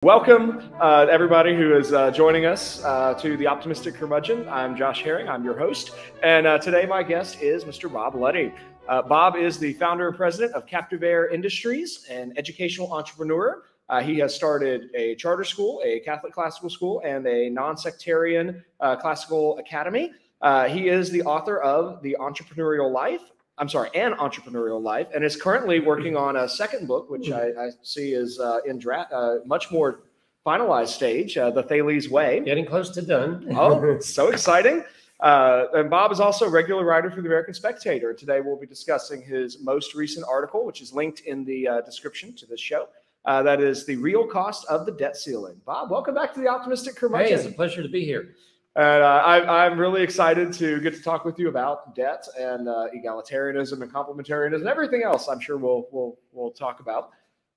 Welcome, everybody who is joining us to the Optimistic Curmudgeon. I'm Josh Herring, I'm your host, and today my guest is Mr. Bob Luddy. Bob is the founder and president of Captive Air Industries, an educational entrepreneur. He has started a charter school, a Catholic classical school, and a non-sectarian classical academy. He is the author of The Entrepreneurial Life, An Entrepreneurial Life, and is currently working on a second book, which I see is in draft, much more finalized stage, The Thales Way. Getting close to done. Oh, so exciting. And Bob is also a regular writer for the American Spectator. Today we'll be discussing his most recent article, which is linked in the description to this show. That is The Real Cost of the Debt Ceiling. Bob, welcome back to the Optimistic Curmudgeon. Hey, it's a pleasure to be here. And I'm really excited to get to talk with you about debt and egalitarianism and complementarianism and everything else I'm sure we'll talk about.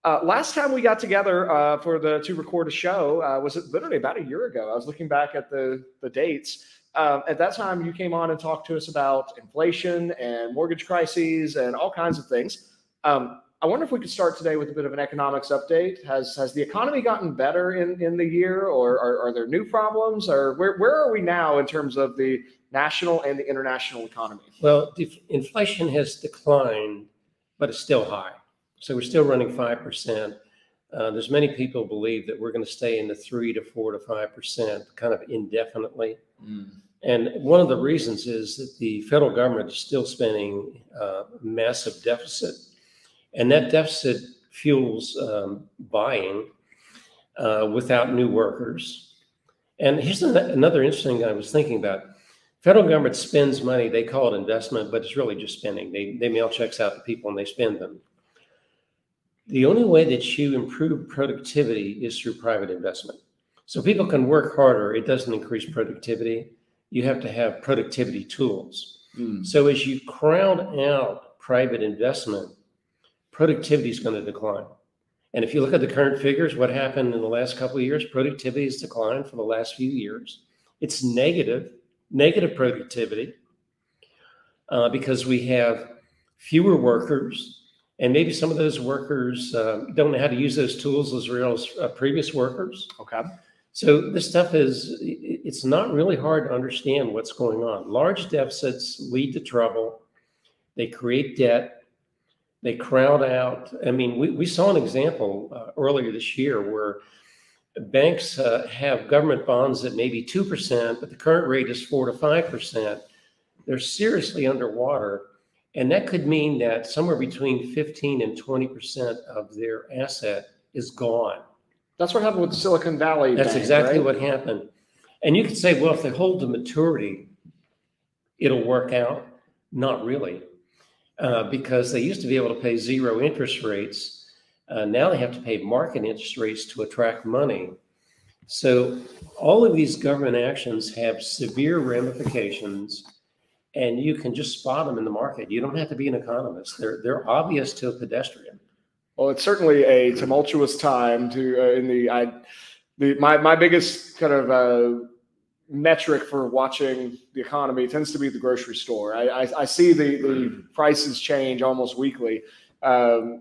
Last time we got together to record a show was literally about a year ago. I was looking back at the dates. At that time, you came on and talked to us about inflation and mortgage crises and all kinds of things. I wonder if we could start today with a bit of an economics update. Has the economy gotten better in the year, or are there new problems, or where are we now in terms of the national and the international economy? Well, inflation has declined, but it's still high. So we're still running 5%. There's many people believe that we're going to stay in the 3 to 4 to 5% kind of indefinitely. And one of the reasons is that the federal government is still spending a massive deficit. And that deficit fuels buying without new workers. And here's another interesting thing I was thinking about. Federal government spends money, they call it investment, but it's really just spending. They mail checks out to people and they spend them. The only way that you improve productivity is through private investment. So people can work harder, it doesn't increase productivity. You have to have productivity tools. So as you crowd out private investment, productivity is going to decline. And if you look at the current figures, what happened in the last couple of years, productivity has declined for the last few years. It's negative productivity because we have fewer workers, and maybe some of those workers don't know how to use those tools as well as previous workers. Okay. So this stuff it's not really hard to understand what's going on. Large deficits lead to trouble. They create debt. They crowd out. I mean, we saw an example earlier this year where banks have government bonds at maybe 2%, but the current rate is 4 to 5%. They're seriously underwater. And that could mean that somewhere between 15 and 20% of their asset is gone. That's what happened with the Silicon Valley That's Bank, exactly right? what happened. And you could say, well, if they hold to maturity, it'll work out. Not really. Because they used to be able to pay 0 interest rates. Now they have to pay market interest rates to attract money. So all of these government actions have severe ramifications, and you can just spot them in the market. You don't have to be an economist. They're obvious to a pedestrian. Well, it's certainly a tumultuous time my biggest kind of metric for watching the economy tends to be the grocery store. I see the prices change almost weekly.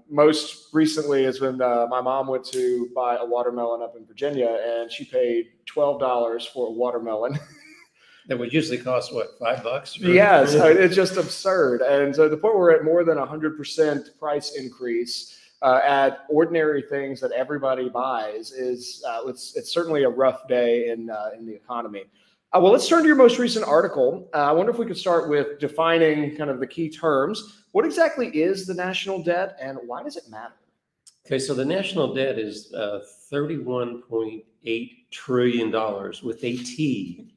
Most recently is when my mom went to buy a watermelon up in Virginia, and she paid $12 for a watermelon. That would usually cost, what, $5? Yes, it's just absurd. And so the point we're at more than 100% price increase at ordinary things that everybody buys is it's certainly a rough day in the economy. Well, let's turn to your most recent article. I wonder if we could start with defining kind of the key terms. What exactly is the national debt, and why does it matter? Okay, so the national debt is $31.8 trillion with a T.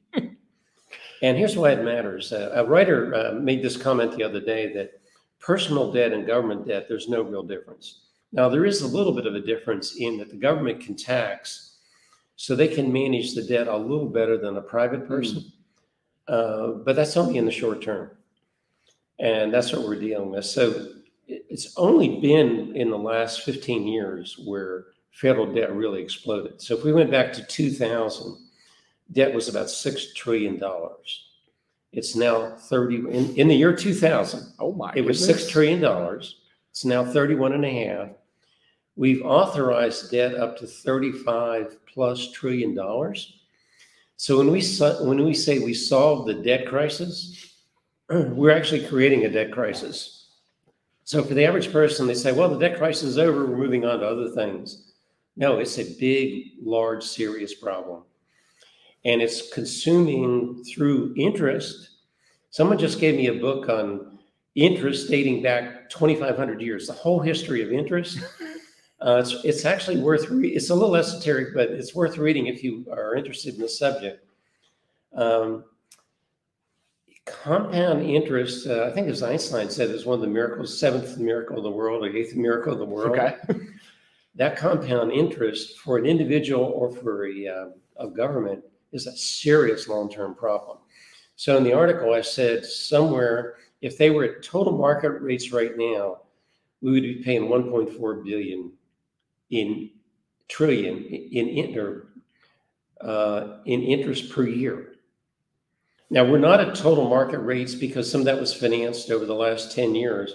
And here's why it matters. A writer made this comment the other day that personal debt and government debt, there's no real difference. Now, there is a little bit of a difference in that the government can tax, so they can manage the debt a little better than a private person. But that's only in the short term. And that's what we're dealing with. So it's only been in the last 15 years where federal debt really exploded. So if we went back to 2000, debt was about $6 trillion. It's now in the year 2000. Oh my! It was $6 trillion. It's now 31.5. We've authorized debt up to $35+ trillion. So when we say we solved the debt crisis, we're actually creating a debt crisis. So for the average person, they say, well, the debt crisis is over, we're moving on to other things. No, it's a big, large, serious problem. And it's consuming through interest. Someone just gave me a book on interest dating back 2,500 years, the whole history of interest. It's actually worth reading. It's a little esoteric, but it's worth reading if you are interested in the subject. Compound interest, I think as Einstein said, is one of the miracles, seventh miracle of the world, or eighth miracle of the world. Okay. That compound interest for an individual or for a government is a serious long-term problem. So in the article, I said somewhere, if they were at total market rates right now, we would be paying 1.4 billion in interest per year. Now, we're not at total market rates because some of that was financed over the last 10 years,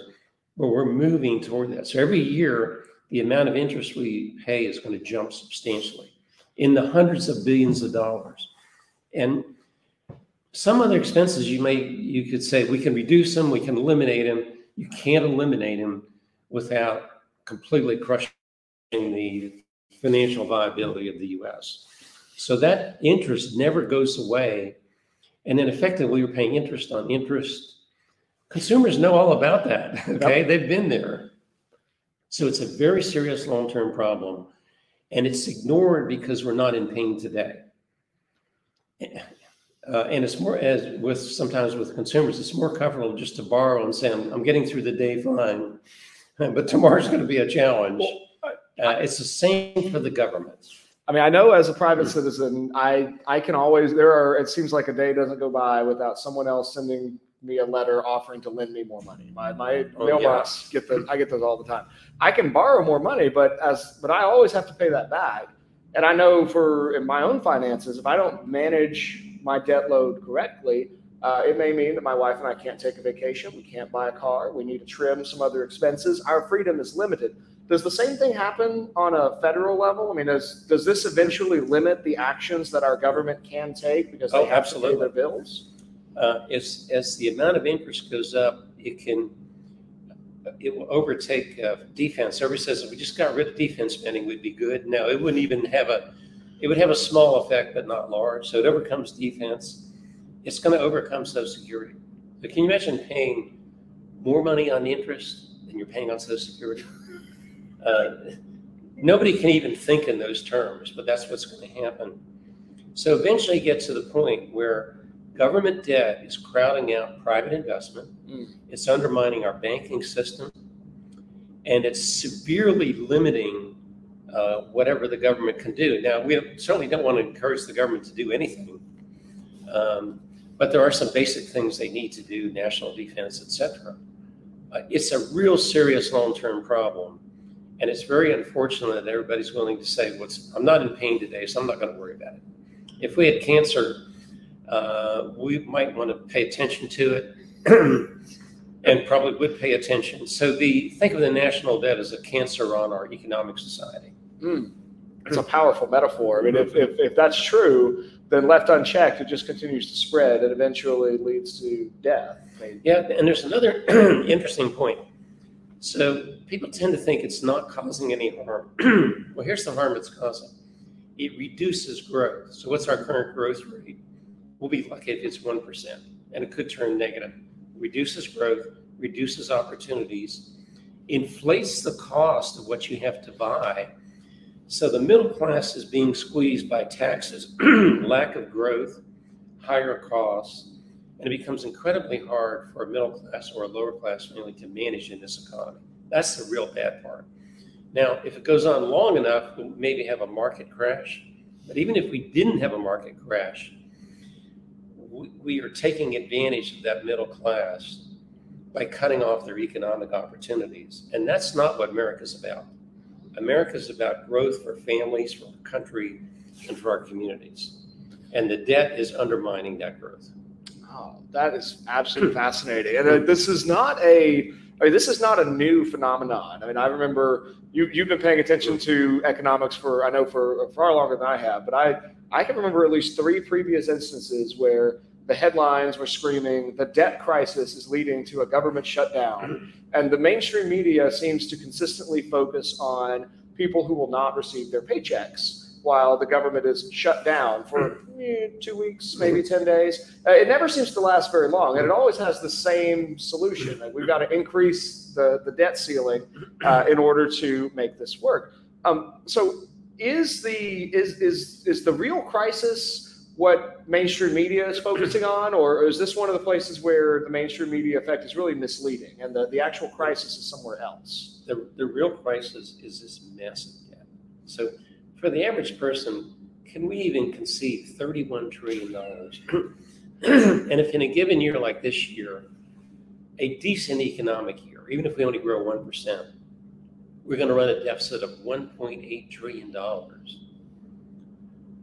but we're moving toward that. So every year, the amount of interest we pay is going to jump substantially in the hundreds of billions of dollars. And some other expenses, you could say we can reduce them, we can eliminate them. You can't eliminate them without completely crushing the financial viability of the U.S. So that interest never goes away. And then effectively, we're paying interest on interest. Consumers know all about that, okay? Yep. They've been there. So it's a very serious long-term problem. And it's ignored because we're not in pain today. And it's more, sometimes with consumers, it's more comfortable just to borrow and say, I'm getting through the day fine, but tomorrow's going to be a challenge. Well, it's the same for the government. I mean, I know as a private citizen, I can always, it seems like a day doesn't go by without someone else sending me a letter offering to lend me more money. My mailbox, I get those all the time. I can borrow more money, but I always have to pay that back. And I know in my own finances, if I don't manage my debt load correctly, it may mean that my wife and I can't take a vacation. We can't buy a car. We need to trim some other expenses. Our freedom is limited. Does the same thing happen on a federal level? I mean, does this eventually limit the actions that our government can take because they have to pay their bills? As the amount of interest goes up, it will overtake defense. Everybody says if we just got rid of defense spending, we'd be good. No, it wouldn't even have it would have a small effect, but not large. So it overcomes defense. It's going to overcome Social Security. But can you imagine paying more money on interest than you're paying on Social Security? Nobody can even think in those terms, but that's what's going to happen. So eventually you get to the point where government debt is crowding out private investment. It's undermining our banking system, and it's severely limiting whatever the government can do. Now, we certainly don't want to encourage the government to do anything, but there are some basic things they need to do, national defense, etc. It's a real serious long-term problem. And it's very unfortunate that everybody's willing to say, I'm not in pain today, so I'm not going to worry about it. If we had cancer, we might want to pay attention to it and probably would pay attention. So think of the national debt as a cancer on our economic society. It's a powerful metaphor. I mean, if that's true, then left unchecked, it just continues to spread and eventually leads to death. Yeah, and there's another interesting point. So people tend to think it's not causing any harm. Well, here's the harm it's causing. It reduces growth. So what's our current growth rate? We'll be lucky if it's 1%, and it could turn negative. Reduces growth, reduces opportunities, inflates the cost of what you have to buy. So the middle class is being squeezed by taxes, lack of growth, higher costs, and it becomes incredibly hard for a middle class or a lower class family to manage in this economy. That's the real bad part. Now, if it goes on long enough, we'll maybe have a market crash. But even if we didn't have a market crash, we are taking advantage of that middle class by cutting off their economic opportunities. And that's not what America's about. America's about growth for families, for our country, and for our communities. And the debt is undermining that growth. Oh, that is absolutely fascinating. And this is not a I mean, this is not a new phenomenon. I mean, I remember you've been paying attention to economics for, I know, for far longer than I have, but I can remember at least 3 previous instances where the headlines were screaming, the debt crisis is leading to a government shutdown. And the mainstream media seems to consistently focus on people who will not receive their paychecks while the government is shut down for 2 weeks, maybe 10 days. It never seems to last very long, and it always has the same solution. Like, we've got to increase the debt ceiling in order to make this work. So is the real crisis what mainstream media is focusing on, or is this one of the places where the mainstream media effect is really misleading and the actual crisis is somewhere else? The real crisis is this massive debt. So for the average person, can we even conceive $31 trillion? And if in a given year like this year, a decent economic year, even if we only grow 1%, we're going to run a deficit of $1.8 trillion.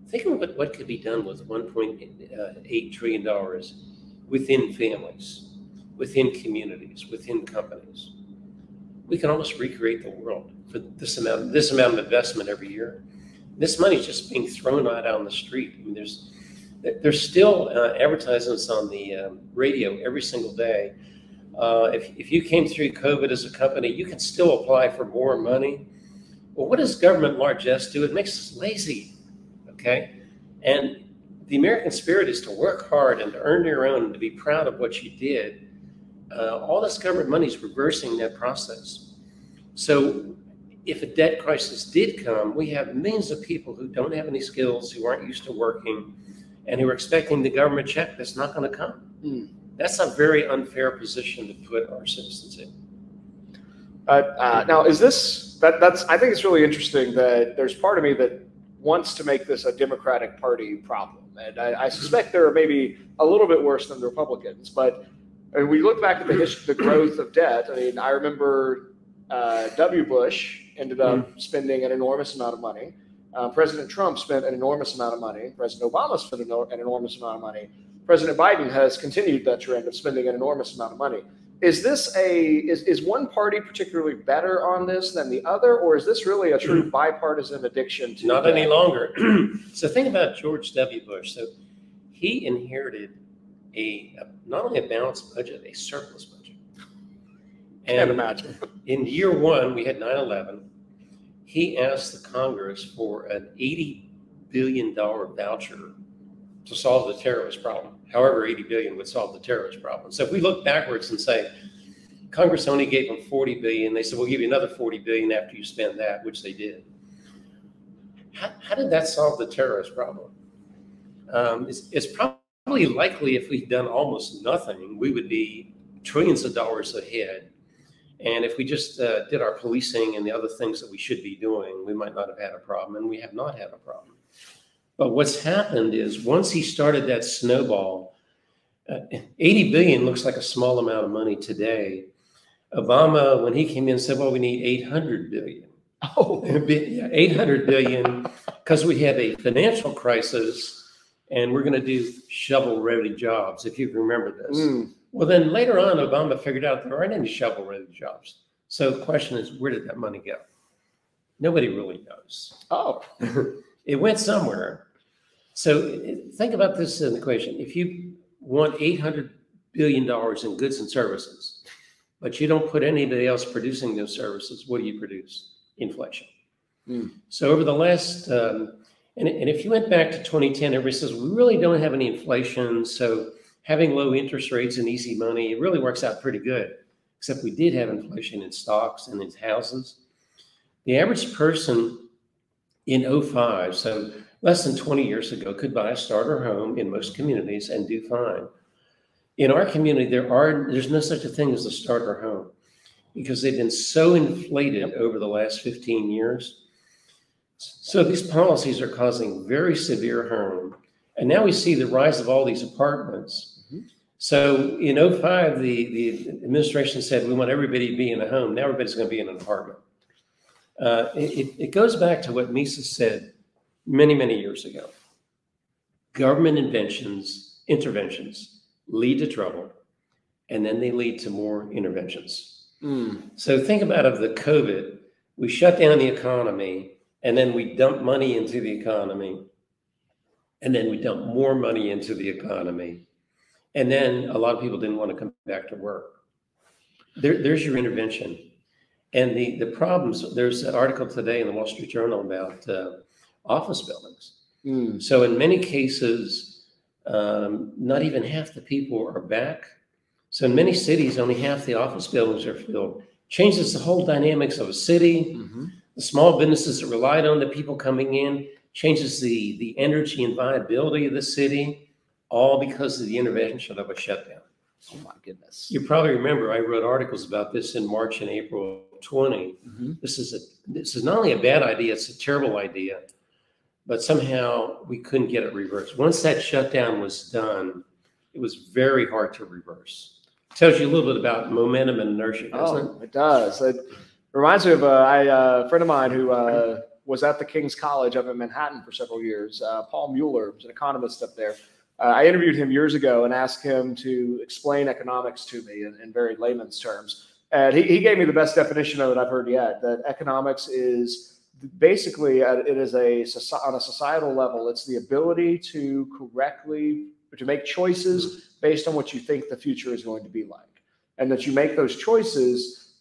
Think about what could be done with $1.8 trillion within families, within communities, within companies. We can almost recreate the world for this amount of investment every year. This money is just being thrown out on the street. I mean, there's still advertisements on the radio every single day. If you came through COVID as a company, you can still apply for more money. Well, what does government largesse do? It makes us lazy, okay? And the American spirit is to work hard and to earn your own and to be proud of what you did. All this government money is reversing that process. So if a debt crisis did come, we have millions of people who don't have any skills, who aren't used to working, and who are expecting the government check that's not going to come. That's a very unfair position to put our citizens in. Now, is this, that's, I think it's really interesting that there's part of me that wants to make this a Democratic Party problem. And I suspect there are maybe a little bit worse than the Republicans. But I mean, we look back at the growth of debt. I mean, I remember W. Bush ended up spending an enormous amount of money. President Trump spent an enormous amount of money. President Obama spent an enormous amount of money. President Biden has continued that trend of spending an enormous amount of money. Is this is one party particularly better on this than the other, or is this really a true bipartisan addiction to Not debt? any longer. So think about George W. Bush. So he inherited not only a balanced budget, a surplus budget. Can't imagine. In year 1, we had 9/11. He asked the Congress for an $80 billion voucher to solve the terrorist problem. However, $80 billion would solve the terrorist problem. So if we look backwards and say, Congress only gave them $40 billion, they said, we'll give you another $40 billion after you spend that, which they did. How did that solve the terrorist problem? It's probably likely if we'd done almost nothing, we would be trillions of dollars ahead. And if we just did our policing and the other things that we should be doing, we might not have had a problem, and we have not had a problem. But what's happened is once he started that snowball, 80 billion looks like a small amount of money today. Obama, when he came in, said, well, we need 800 billion. Oh, yeah, 800 billion, because we have a financial crisis and we're going to do shovel-ready jobs, if you can remember this. Well, then later on, Obama figured out there aren't any shovel-ready jobs. So the question is, where did that money go? Nobody really knows. Oh, it went somewhere. So think about this in the equation. If you want $800 billion in goods and services, but you don't put anybody else producing those services, what do you produce? Inflation. So over the last, and if you went back to 2010, everybody says, we really don't have any inflation. So having low interest rates and easy money, it really works out pretty good. Except we did have inflation in stocks and in houses. The average person in 2005, so less than 20 years ago, could buy a starter home in most communities and do fine. In our community, there's no such a thing as a starter home because they've been so inflated over the last 15 years. So these policies are causing very severe harm. And now we see the rise of all these apartments. So in 2005, the administration said, we want everybody to be in a home. Now everybody's going to be in an apartment. It goes back to what Mises said many, many years ago. Government interventions lead to trouble, and then they lead to more interventions. So think about it, the COVID, we shut down the economy, and then we dump money into the economy, and then we dump more money into the economy. And then a lot of people didn't want to come back to work. There's your intervention. And the problems, there's an article today in the Wall Street Journal about office buildings. So in many cases, not even half the people are back. So in many cities, only half the office buildings are filled. Changes the whole dynamics of a city. The small businesses that relied on the people coming in, changes the energy and viability of the city, all because of the intervention of a shutdown. Oh my goodness. You probably remember I wrote articles about this in March and April of 20. This is not only a bad idea, it's a terrible idea, but somehow we couldn't get it reversed. Once that shutdown was done, it was very hard to reverse. Tells you a little bit about momentum and inertia, doesn't it? It does. It reminds me of a friend of mine who was at the King's College up in Manhattan for several years. Paul Mueller was an economist up there. I interviewed him years ago and asked him to explain economics to me in very layman's terms. And he gave me the best definition of it I've heard yet, that economics is basically, it is on a societal level, it's the ability to make choices based on what you think the future is going to be like. And that you make those choices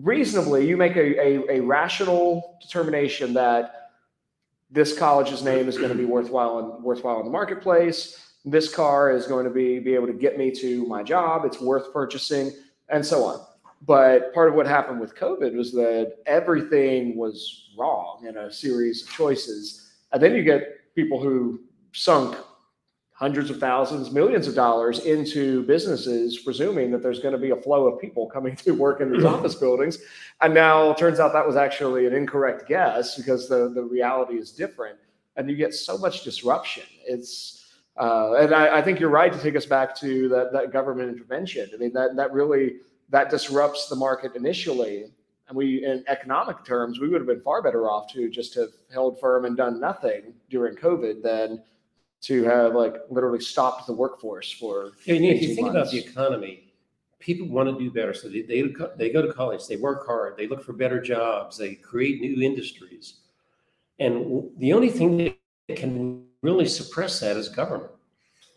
reasonably, you make a rational determination that this college's name is going to be worthwhile in the marketplace. This car is going to be able to get me to my job. It's worth purchasing, and so on. But part of what happened with COVID was that everything was wrong in a series of choices. And then you get people who sunk hundreds of thousands, millions of dollars into businesses, presuming that there's going to be a flow of people coming to work in these office buildings. And now it turns out that was actually an incorrect guess because the reality is different. And you get so much disruption. And I think you're right to take us back to that government intervention. I mean, that disrupts the market initially. And in economic terms, we would have been far better off to just have held firm and done nothing during COVID than to have literally stopped the workforce for. If you think about the economy, people want to do better. So they go to college, they work hard, they look for better jobs, they create new industries. And the only thing that can really suppress that is government.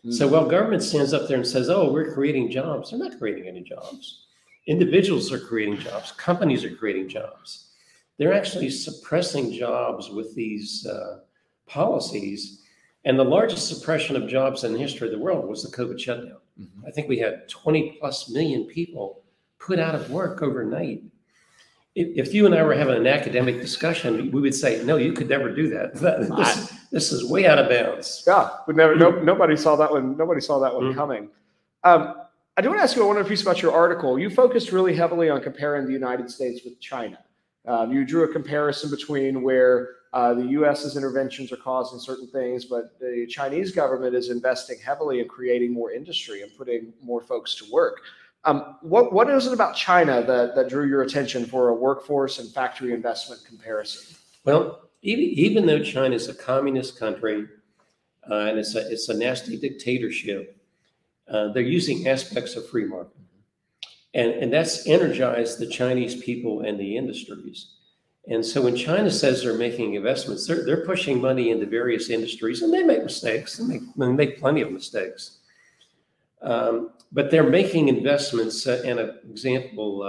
So while government stands up there and says, oh, we're creating jobs, they're not creating any jobs. Individuals are creating jobs. Companies are creating jobs. They're actually suppressing jobs with these policies. And the largest suppression of jobs in the history of the world was the COVID shutdown. I think we had 20+ million people put out of work overnight. If you and I were having an academic discussion, we would say, no, you could never do that. This is way out of bounds. Yeah, nobody saw that one. Nobody saw that one coming. I do want to ask you one other piece about your article. You focused really heavily on comparing the United States with China. You drew a comparison between where the U.S.'s interventions are causing certain things, but the Chinese government is investing heavily in creating more industry and putting more folks to work. What is it about China that drew your attention for a workforce and factory investment comparison? Well, even though China is a communist country and it's a nasty dictatorship, they're using aspects of free market. And that's energized the Chinese people and the industries. And so when China says they're making investments, they're pushing money into various industries, and they make mistakes. They make plenty of mistakes. But they're making investments. And an example,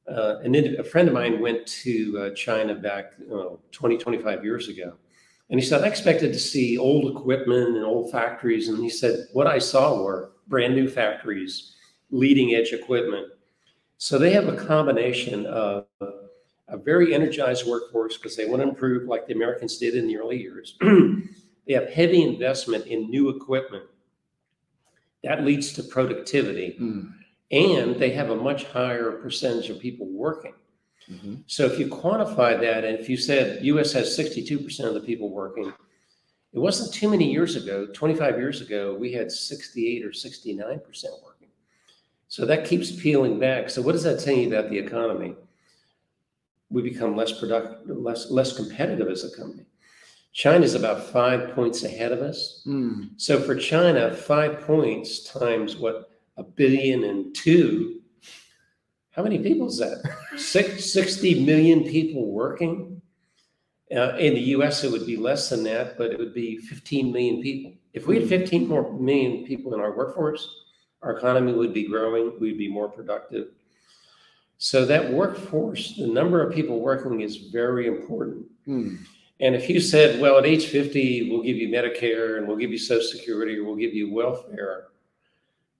a friend of mine went to China back 20, 25 years ago. And he said, I expected to see old equipment and old factories. And he said, what I saw were brand new factories, leading edge equipment. So they have a combination of a very energized workforce because they want to improve like the Americans did in the early years. They have heavy investment in new equipment. That leads to productivity. And they have a much higher percentage of people working. So if you quantify that, and if you said U.S. has 62% of the people working, it wasn't too many years ago, 25 years ago, we had 68 or 69% working. So that keeps peeling back. So what does that tell you about the economy? We become less productive, less competitive as a company. China's about 5 points ahead of us. So for China, 5 points times what, 1.2 billion, How many people is that? 60 million people working. In the U.S., it would be less than that, but it would be 15 million people. If we had 15 more million people in our workforce, our economy would be growing, we'd be more productive. So that workforce, the number of people working is very important. And if you said, well, at age 50, we'll give you Medicare and we'll give you Social Security or we'll give you welfare,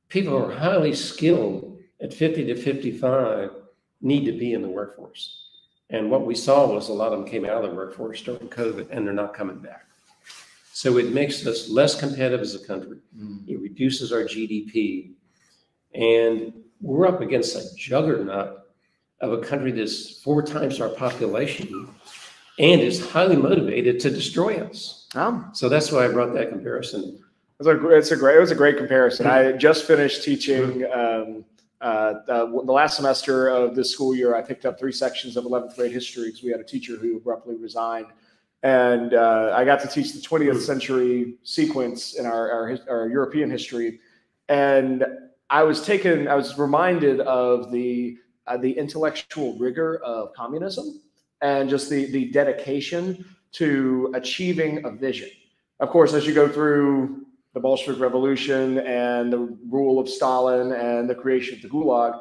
people who are highly skilled at 50 to 55 need to be in the workforce. And what we saw was a lot of them came out of the workforce during COVID and they're not coming back. So it makes us less competitive as a country. It reduces our GDP. And we're up against a juggernaut of a country that's 4 times our population and is highly motivated to destroy us. So that's why I brought that comparison. It was a great comparison. I just finished teaching the last semester of this school year. I picked up 3 sections of 11th grade history because we had a teacher who abruptly resigned. And I got to teach the 20th century sequence in our European history. And I was reminded of the intellectual rigor of communism and just the dedication to achieving a vision. Of course, as you go through the Bolshevik Revolution and the rule of Stalin and the creation of the Gulag,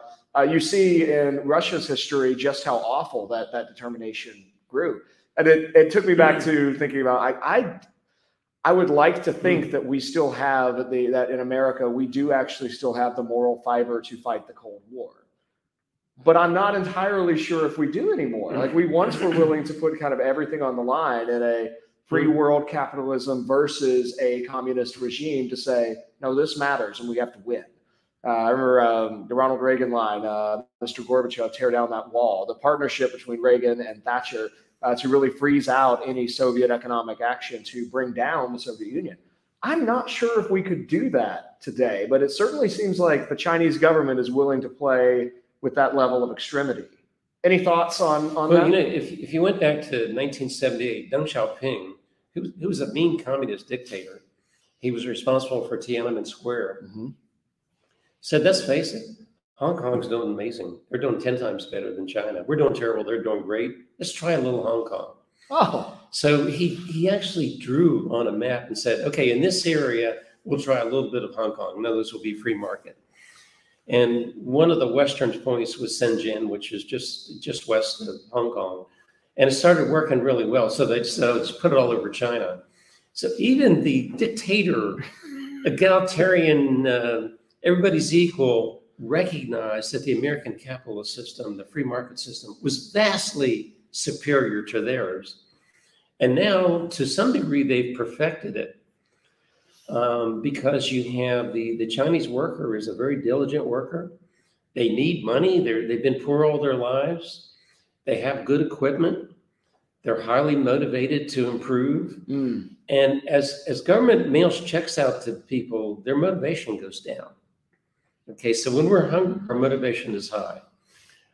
you see in Russia's history just how awful that determination grew. And it took me back to thinking about, I would like to think that we still have that in America, we do actually still have the moral fiber to fight the Cold War. But I'm not entirely sure if we do anymore. Like, we once were willing to put kind of everything on the line in a free world capitalism versus a communist regime to say, no, this matters and we have to win. I remember the Ronald Reagan line, Mr. Gorbachev, tear down that wall, the partnership between Reagan and Thatcher to really freeze out any Soviet economic action to bring down the Soviet Union. I'm not sure if we could do that today, but it certainly seems like the Chinese government is willing to play with that level of extremity. Any thoughts on that? Well, you know, if you went back to 1978, Deng Xiaoping, who was a mean communist dictator, he was responsible for Tiananmen Square, said, let's face it, Hong Kong's doing amazing. They're doing 10 times better than China. We're doing terrible. They're doing great. Let's try a little Hong Kong. Oh. So he actually drew on a map and said, okay, in this area, we'll try a little bit of Hong Kong. In others will be free market. And one of the western points was Shenzhen, which is just west of Hong Kong. And it started working really well. So they decided, let's put it all over China. So even the dictator, egalitarian, everybody's equal, recognized that the American capitalist system, the free market system, was vastly superior to theirs. And now, to some degree, they've perfected it. Because you have the Chinese worker is a very diligent worker. They need money. They've been poor all their lives. They have good equipment. They're highly motivated to improve. And as government mails checks out to people, their motivation goes down. Okay, so when we're hungry, our motivation is high.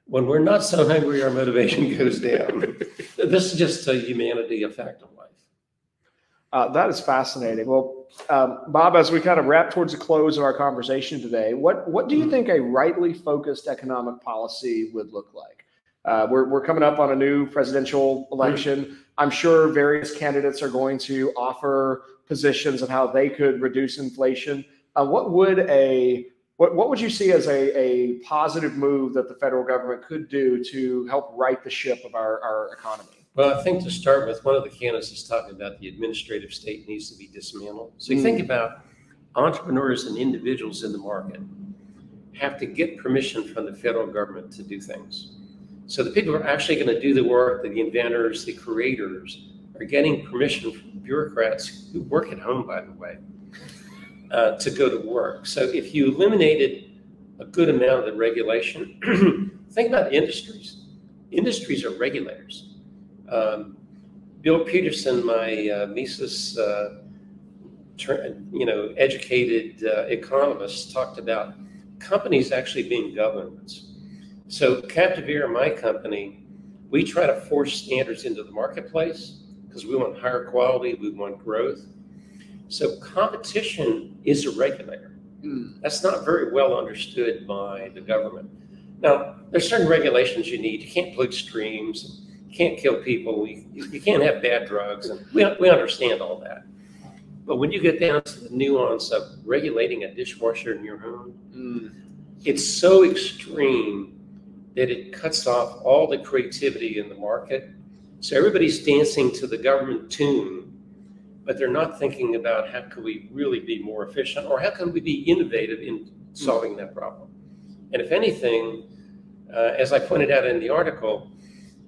When we're not so hungry, our motivation goes down. This is just a humanity, a fact of life. That is fascinating. Well, Bob, as we kind of wrap towards the close of our conversation today, what do you think a rightly focused economic policy would look like? We're coming up on a new presidential election. I'm sure various candidates are going to offer positions of how they could reduce inflation. What would you see as a positive move that the federal government could do to help right the ship of our economy? Well, I think to start with, one of the candidates is talking about the administrative state needs to be dismantled. So you think about entrepreneurs and individuals in the market have to get permission from the federal government to do things. So the people who are actually going to do the work, the inventors, the creators, are getting permission from bureaucrats who work at home, by the way, to go to work. So if you eliminated a good amount of the regulation, think about industries. Industries are regulators. Bill Peterson, my Mises, educated economist, talked about companies actually being governments. So Captivere, my company, we try to force standards into the marketplace because we want higher quality, we want growth. So competition is a regulator. That's not very well understood by the government. Now, there's certain regulations you need. You can't pollute streams. You can't kill people. You can't have bad drugs. And we understand all that. But when you get down to the nuance of regulating a dishwasher in your home, it's so extreme that it cuts off all the creativity in the market. So everybody's dancing to the government tune, but they're not thinking about how can we really be more efficient, or how can we be innovative in solving that problem. And if anything, as I pointed out in the article,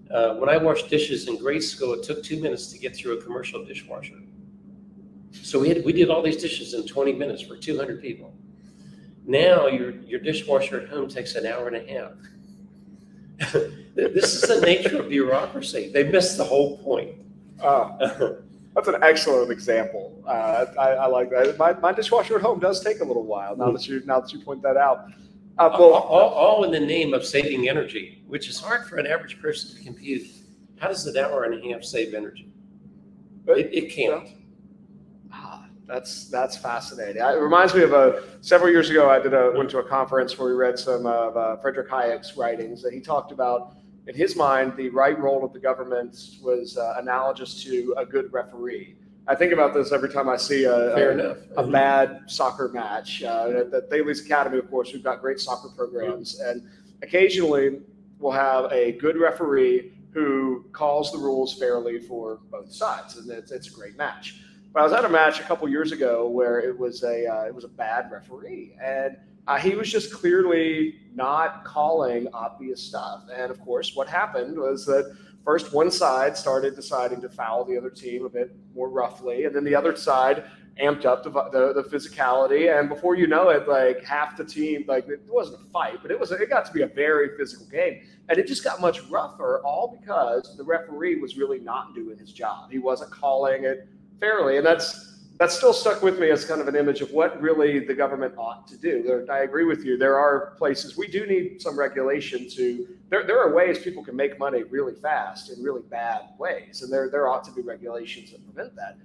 when I washed dishes in grade school, it took 2 minutes to get through a commercial dishwasher. So we did all these dishes in 20 minutes for 200 people. Now your dishwasher at home takes an hour and a half. This is the nature of bureaucracy. They missed the whole point. That's an excellent example. I like that. My dishwasher at home does take a little while. Now that you point that out. All in the name of saving energy, which is hard for an average person to compute. How does an hour and a half save energy? It can't. That's fascinating. It reminds me of several years ago, I went to a conference where we read some of Friedrich Hayek's writings, and he talked about, in his mind, the right role of the government was analogous to a good referee. I think about this every time I see a bad soccer match. At the Thales Academy, of course, we've got great soccer programs, and occasionally we'll have a good referee who calls the rules fairly for both sides, and it's a great match. But I was at a match a couple years ago where it was a bad referee, and he was just clearly not calling obvious stuff. And of course, what happened was that first one side started deciding to foul the other team a bit more roughly, and then the other side amped up the physicality. And before you know it, like half the team, like it wasn't a fight, but it got to be a very physical game. And it just got much rougher, all because the referee was really not doing his job. He wasn't calling it fairly. And that's still stuck with me as kind of an image of what really the government ought to do. I agree with you. There are places we do need some regulation there are ways people can make money really fast in really bad ways. And there ought to be regulations that prevent that.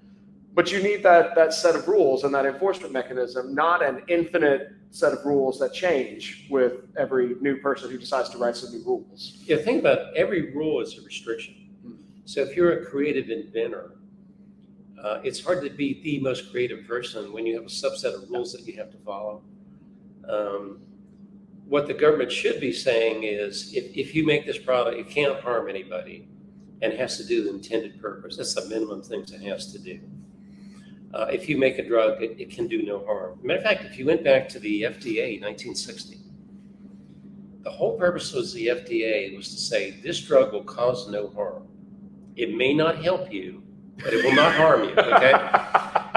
But you need that set of rules and that enforcement mechanism, not an infinite set of rules that change with every new person who decides to write some new rules. Yeah, think about every rule is a restriction. So if you're a creative inventor, it's hard to be the most creative person when you have a subset of rules that you have to follow. What the government should be saying is, if you make this product, it can't harm anybody and has to do the intended purpose. That's the minimum things it has to do. If you make a drug, it can do no harm. Matter of fact, if you went back to the FDA in 1960, the whole purpose of the FDA was to say, this drug will cause no harm. It may not help you, but it will not harm you, okay?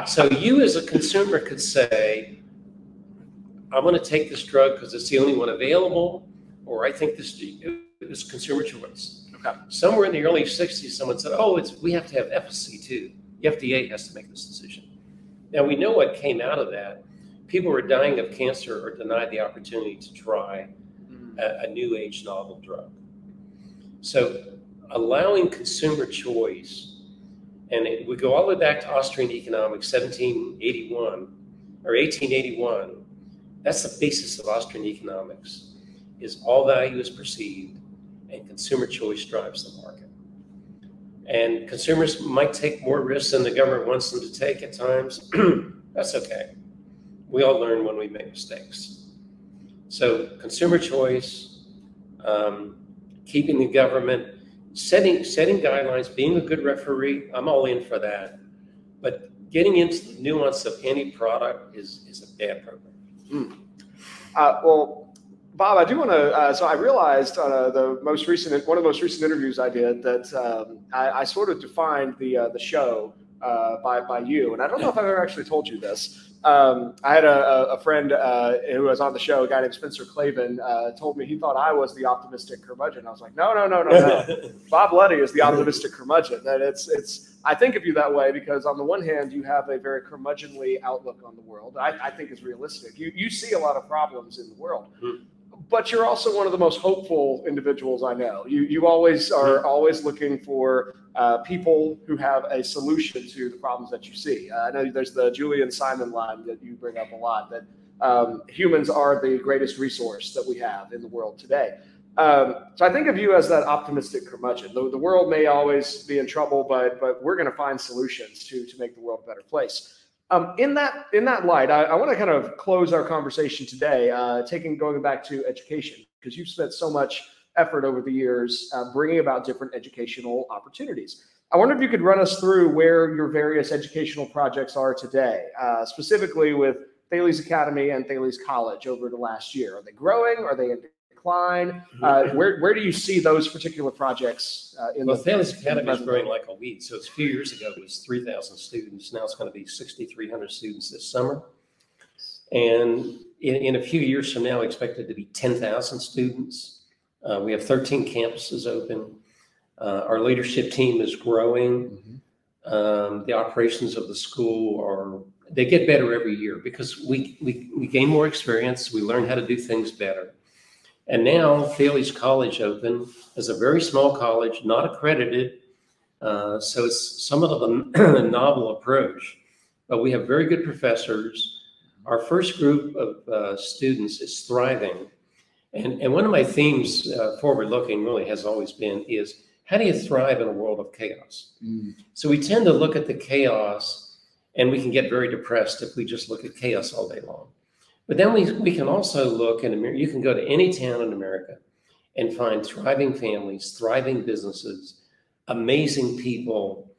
So you as a consumer could say, I'm going to take this drug because it's the only one available, or I think this is consumer choice. Okay. Somewhere in the early 60s, someone said, we have to have efficacy too. The FDA has to make this decision. Now, we know what came out of that. People were dying of cancer or denied the opportunity to try a new age novel drug. So allowing consumer choice, and we go all the way back to Austrian economics, 1781 or 1881. That's the basis of Austrian economics, is all value is perceived and consumer choice drives the market. And consumers might take more risks than the government wants them to take at times. That's okay. We all learn when we make mistakes. So consumer choice, keeping the government, setting guidelines, being a good referee, I'm all in for that. But getting into the nuance of any product is a bad program. Well, Bob, I do want to. So I realized on one of the most recent interviews I did that I sort of defined the show by you, and I don't know if I've ever actually told you this. I had a friend who was on the show, a guy named Spencer Clavin, told me he thought I was the optimistic curmudgeon. I was like, no. Bob Luddy is the optimistic curmudgeon. And I think of you that way because on the one hand, you have a very curmudgeonly outlook on the world. I think is realistic. You see a lot of problems in the world. But you're also one of the most hopeful individuals I know. You always are looking for people who have a solution to the problems that you see. I know there's the Julian Simon line that you bring up a lot, that humans are the greatest resource that we have in the world today. So I think of you as that optimistic curmudgeon. The world may always be in trouble, but we're going to find solutions to make the world a better place. In that light, I want to kind of close our conversation today, going back to education, because you've spent so much effort over the years bringing about different educational opportunities. I wonder if you could run us through where your various educational projects are today, specifically with Thales Academy and Thales College over the last year. Are they growing? Are they in decline? Where do you see those particular projects Thales Academy is growing like a weed. So it's a few years ago, it was 3,000 students. Now it's going to be 6,300 students this summer. And in a few years from now, expected to be 10,000 students. We have 13 campuses open. Our leadership team is growing. The operations of the school they get better every year because we gain more experience. We learn how to do things better. And now Thales College open is a very small college, not accredited. So it's somewhat of a novel approach, but we have very good professors. Our first group of students is thriving. And one of my themes forward-looking really has always been is, how do you thrive in a world of chaos? So we tend to look at the chaos, and we can get very depressed if we just look at chaos all day long. But then we can also look in America. You can go to any town in America and find thriving families, thriving businesses, amazing people.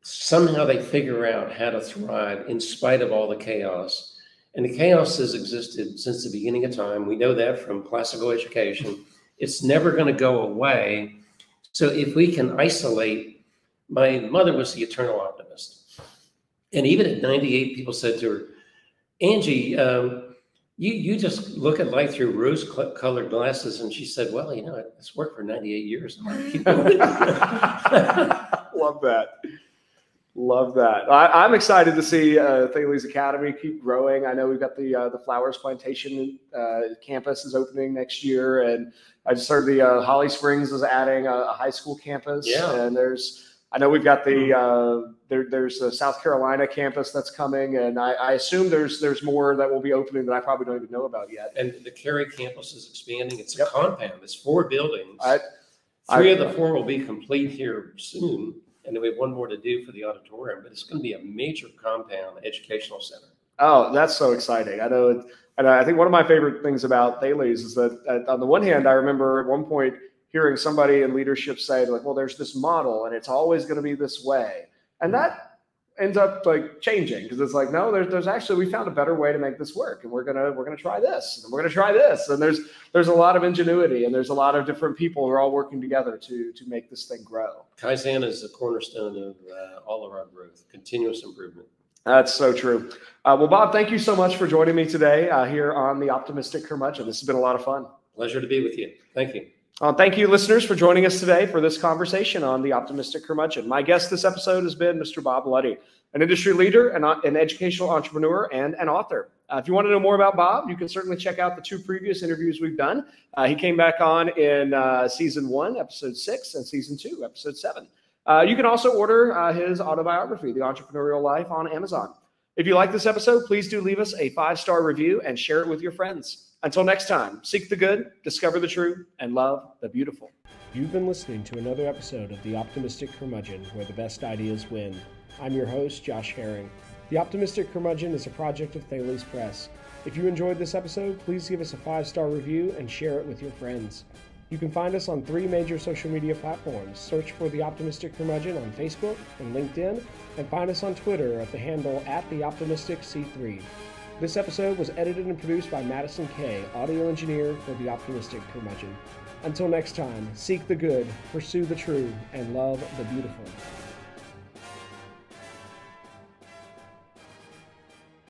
Somehow they figure out how to thrive in spite of all the chaos. And the chaos has existed since the beginning of time. We know that from classical education. It's never going to go away. So if we can isolate, my mother was the eternal optimist. And even at 98, people said to her, Angie, you just look at life through rose-colored glasses. And she said, well, it's worked for 98 years. Keep going. Love that. Love that. I'm excited to see Thales Academy keep growing. I know we've got the Flowers Plantation campus is opening next year, and I just heard the Holly Springs is adding a high school campus. Yeah. And I know we've got there's a South Carolina campus that's coming, and I assume there's more that will be opening that I probably don't even know about yet. And the Cary campus is expanding. It's a compound. It's 4 buildings. 3 of the 4 will be complete here soon. And then we have 1 more to do for the auditorium, but it's going to be a major compound educational center. Oh, that's so exciting. I know. And I think one of my favorite things about Thales is that on the one hand, I remember at one point hearing somebody in leadership say, like, well, there's this model and it's always going to be this way. And that ends up like changing, because it's like, no, there's actually, we found a better way to make this work, and we're gonna try this, and we're gonna try this, and there's a lot of ingenuity, and there's a lot of different people who are all working together to make this thing grow. Kaizen is the cornerstone of all of our growth, continuous improvement. That's so true. Well, Bob, thank you so much for joining me today here on the Optimistic Curmudgeon. This has been a lot of fun. Pleasure to be with you. Thank you. Thank you, listeners, for joining us today for this conversation on the Optimistic Curmudgeon. My guest this episode has been Mr. Bob Luddy, an industry leader, an educational entrepreneur, and an author. If you want to know more about Bob, you can certainly check out the 2 previous interviews we've done. He came back on in Season 1, Episode 6, and Season 2, Episode 7. You can also order his autobiography, The Entrepreneurial Life, on Amazon. If you like this episode, please do leave us a 5-star review and share it with your friends. Until next time, seek the good, discover the true, and love the beautiful. You've been listening to another episode of The Optimistic Curmudgeon, where the best ideas win. I'm your host, Josh Herring. The Optimistic Curmudgeon is a project of Thales Press. If you enjoyed this episode, please give us a 5-star review and share it with your friends. You can find us on 3 major social media platforms. Search for The Optimistic Curmudgeon on Facebook and LinkedIn, and find us on Twitter at the handle @TheOptimisticC3. This episode was edited and produced by Madison Kay, audio engineer for The Optimistic Curmudgeon. Until next time, seek the good, pursue the true, and love the beautiful.